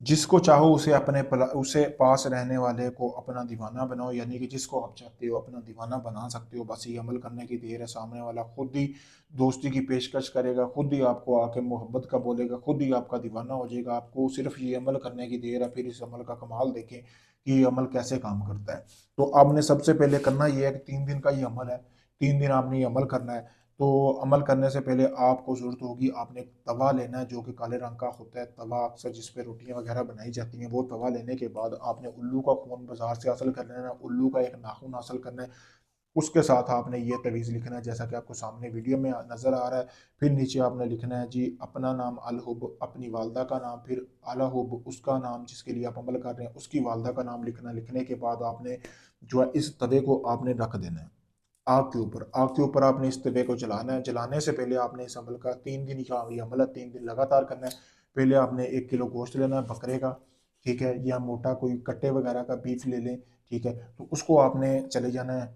जिसको चाहो उसे उसे पास रहने वाले को अपना दीवाना बनाओ, यानी कि जिसको आप चाहते हो अपना दीवाना बना सकते हो। बस ये अमल करने की देर है, सामने वाला खुद ही दोस्ती की पेशकश करेगा, खुद ही आपको आके मोहब्बत का बोलेगा, खुद ही आपका दीवाना हो जाएगा। आपको सिर्फ ये अमल करने की देर है, फिर इस अमल का कमाल देखें कि ये अमल कैसे काम करता है। तो आपने सबसे पहले करना ये है कि 3 दिन का ये अमल है, 3 दिन आपने ये अमल करना है। तो अमल करने से पहले आपको ज़रूरत होगी, आपने एक तवा लेना है जो कि काले रंग का होता है, तवा अक्सर जिस पे रोटियां वगैरह बनाई जाती हैं। वो तवा लेने के बाद आपने उल्लू का खून बाजार से हासिल कर लेना है, उल्लू का एक नाखून हासिल करना है। उसके साथ आपने ये तवीज़ लिखना है जैसा कि आपको सामने वीडियो में नज़र आ रहा है। फिर नीचे आपने लिखना है जी अपना नाम अल हुब, अपनी वालदा का नाम, फिर अला हुब उसका नाम जिसके लिए आप अमल कर रहे हैं उसकी वालदा का नाम लिखना। लिखने के बाद आपने जो है इस तवे को आपने रख देना है आग के ऊपर। आग के ऊपर आपने इस तवे को जलाना है। जलाने से पहले आपने इस अमल का 3 दिन का ये अमल है, 3 दिन लगातार करना है। पहले आपने 1 किलो गोश्त लेना है बकरे का, ठीक है, या मोटा कोई कट्टे वगैरह का बीफ ले लें, ठीक है। तो उसको आपने चले जाना है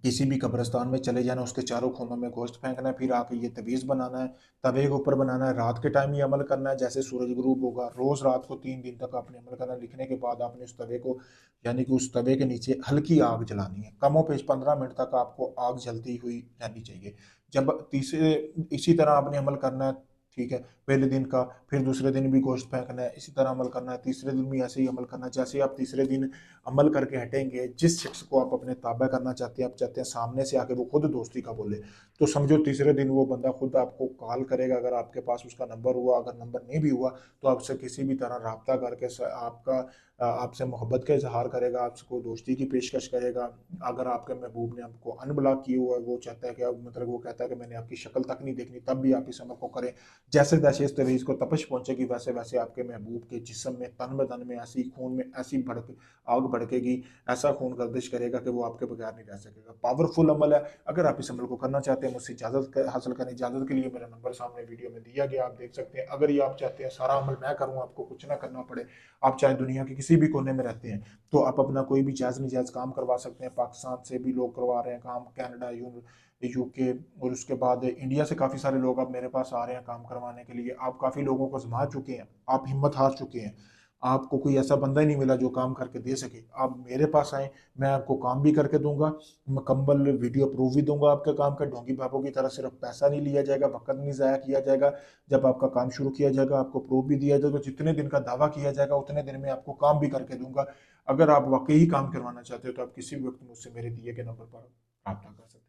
किसी भी कब्रिस्तान में चले जाना, उसके चारों कोनों में गोश्त फेंकना है, फिर आके ये तवीज़ बनाना है, तवे के ऊपर बनाना है। रात के टाइम ये अमल करना है, जैसे सूरज गुरूब होगा रोज़ रात को 3 दिन तक आपने अमल करना है। लिखने के बाद आपने उस तवे को, यानी कि उस तवे के नीचे हल्की आग जलानी है, कमोपेश 15 मिनट तक आपको आग जलती हुई रहनी चाहिए। जब तीसरे इसी तरह आपने अमल करना है, ठीक है, पहले दिन का, फिर दूसरे दिन भी गोश्त फेंकना है, इसी तरह अमल करना है, तीसरे दिन भी ऐसे ही अमल करना है। जैसे ही आप तीसरे दिन अमल करके हटेंगे, जिस शख्स को आप अपने ताबा करना चाहते हैं, आप चाहते हैं सामने से आके वो खुद दोस्ती का बोले, तो समझो तीसरे दिन वो बंदा खुद आपको कॉल करेगा, अगर आपके पास उसका नंबर हुआ। अगर नंबर नहीं भी हुआ तो आपसे किसी भी तरह रब्ता करके आपका आपसे मोहब्बत का इजहार करेगा, आपको दोस्ती की पेशकश करेगा। अगर आपके महबूब ने आपको अनब्लॉक किया हुआ है, वो चाहता है कि अब मतलब वो कहता है कि मैंने आपकी शक्ल तक नहीं देखनी, तब भी आप इस अमल को करें। जैसे जैसे इस तवीज़ को तपश पहुंचेगी, वैसे वैसे आपके महबूब के जिस्म में, तन बदन में, ऐसी खून में ऐसी भड़क आग भड़केगी, ऐसा खून गर्दिश करेगा कि वो आपके बगैर नहीं रह सकेगा। पावरफुल अमल है। अगर आप इस अमल को करना चाहते हैं, मुझसे इजाज़त हासिल करें। इजाज़त के लिए मेरा नंबर सामने वीडियो में दिया गया, आप देख सकते हैं। अगर ये आप चाहते हैं सारा अमल मैं करूँ, आपको कुछ ना करना पड़े, आप चाहे दुनिया के किसी भी कोने में रहते हैं, तो आप अपना कोई भी जायज़ नाजायज़ काम करवा सकते हैं। पाकिस्तान से भी लोग करवा रहे हैं काम, कनाडा, यूके, और उसके बाद इंडिया से काफ़ी सारे लोग अब मेरे पास आ रहे हैं काम करवाने के लिए। आप काफ़ी लोगों को आजमा चुके हैं, आप हिम्मत हार चुके हैं, आपको कोई ऐसा बंदा ही नहीं मिला जो काम करके दे सके। आप मेरे पास आए, मैं आपको काम भी करके दूंगा, मुकम्मल वीडियो प्रूफ भी दूंगा आपके काम का। ढोंगी बाबू की तरह सिर्फ पैसा नहीं लिया जाएगा, वक्त नहीं ज़ाया किया जाएगा। जब आपका काम शुरू किया जाएगा आपको प्रूफ भी दिया जाएगा, जितने दिन का दावा किया जाएगा उतने दिन में आपको काम भी करके दूंगा। अगर आप वाकई ही काम करवाना चाहते हो तो आप किसी भी वक्त मुझसे मेरे दिए के नंबर पर रब्ता कर सकते हैं।